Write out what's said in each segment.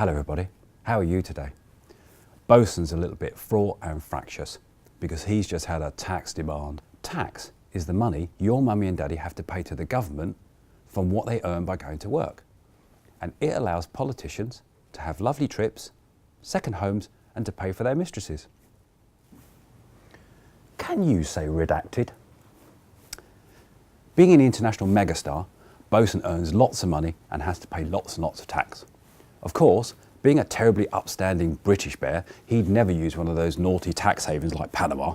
Hello everybody, how are you today? Boson's a little bit fraught and fractious because he's just had a tax demand. Tax is the money your mummy and daddy have to pay to the government from what they earn by going to work. And it allows politicians to have lovely trips, second homes and to pay for their mistresses. Can you say redacted? Being an international megastar, Boson earns lots of money and has to pay lots and lots of tax. Of course, being a terribly upstanding British bear, he'd never use one of those naughty tax havens like Panama.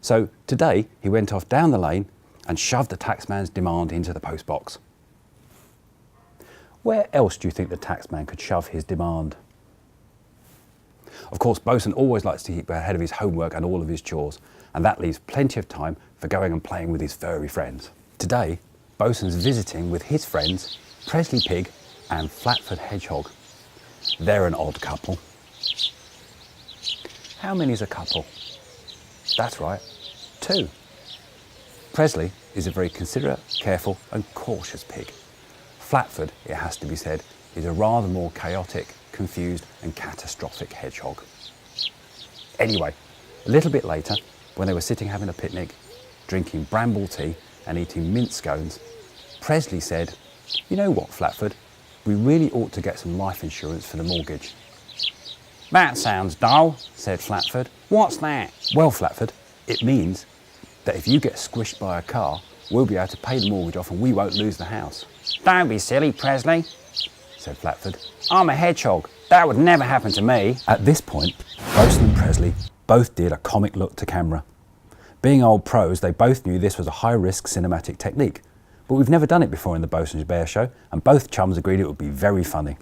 So today he went off down the lane and shoved the taxman's demand into the postbox. Where else do you think the taxman could shove his demand? Of course, Boson always likes to keep ahead of his homework and all of his chores, and that leaves plenty of time for going and playing with his furry friends. Today, Boson's visiting with his friends, Presley Pig and Flatford Hedgehog. They're an odd couple. How many's a couple? That's right, 2. Presley is a very considerate, careful and cautious pig. Flatford, it has to be said, is a rather more chaotic, confused and catastrophic hedgehog. Anyway, a little bit later, when they were sitting having a picnic, drinking bramble tea and eating mint scones, Presley said, "You know what, Flatford? We really ought to get some life insurance for the mortgage." "That sounds dull," said Flatford. "What's that?" "Well, Flatford, it means that if you get squished by a car, we'll be able to pay the mortgage off and we won't lose the house." "Don't be silly, Presley," said Flatford. "I'm a hedgehog. That would never happen to me." At this point, Boson and Presley both did a comic look to camera. Being old pros, they both knew this was a high-risk cinematic technique. But we've never done it before in the Boson Bear Show, and both chums agreed it would be very funny.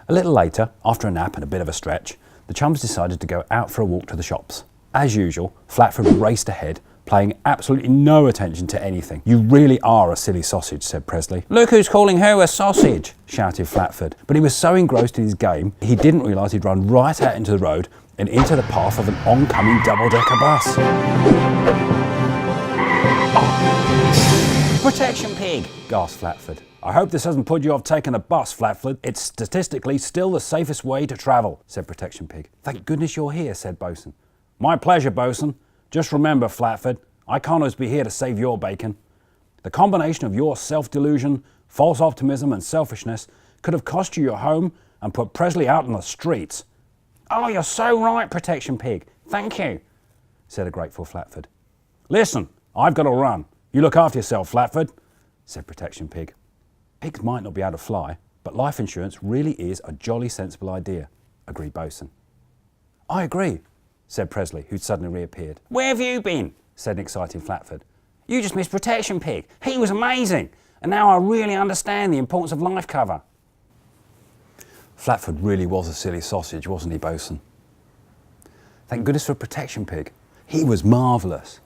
A little later, after a nap and a bit of a stretch, the chums decided to go out for a walk to the shops. As usual, Flatford raced ahead, paying absolutely no attention to anything. "You really are a silly sausage," said Presley. "Look who's calling who a sausage," shouted Flatford. But he was so engrossed in his game, he didn't realise he'd run right out into the road and into the path of an oncoming double-decker bus. "Protection pig," gasped Flatford. "I hope this hasn't put you off taking the bus, Flatford. It's statistically still the safest way to travel," said Protection Pig. "Thank goodness you're here," said Boson. "My pleasure, Boson. Just remember, Flatford, I can't always be here to save your bacon. The combination of your self-delusion, false optimism and selfishness could have cost you your home and put Presley out on the streets." "Oh, you're so right, Protection Pig. Thank you," said a grateful Flatford. "Listen, I've got to run. You look after yourself, Flatford," said Protection Pig. "Pigs might not be able to fly, but life insurance really is a jolly sensible idea," agreed Boson. "I agree," said Presley, who'd suddenly reappeared. "Where have you been?" said an excited Flatford. "You just missed Protection Pig. He was amazing. And now I really understand the importance of life cover." Flatford really was a silly sausage, wasn't he, Boson? Thank goodness for Protection Pig. He was marvellous.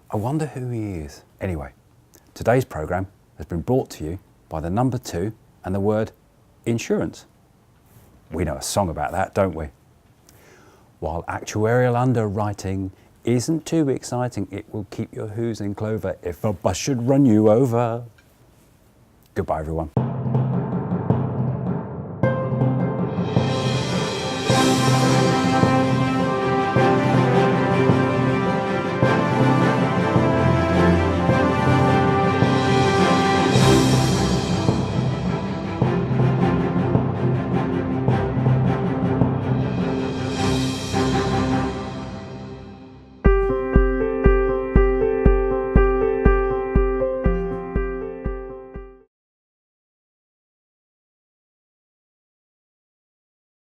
I wonder who he is. Anyway, today's programme has been brought to you by the number 2 and the word insurance. We know a song about that, don't we? While actuarial underwriting isn't too exciting, it will keep your hoos in clover if a bus should run you over. Goodbye, everyone.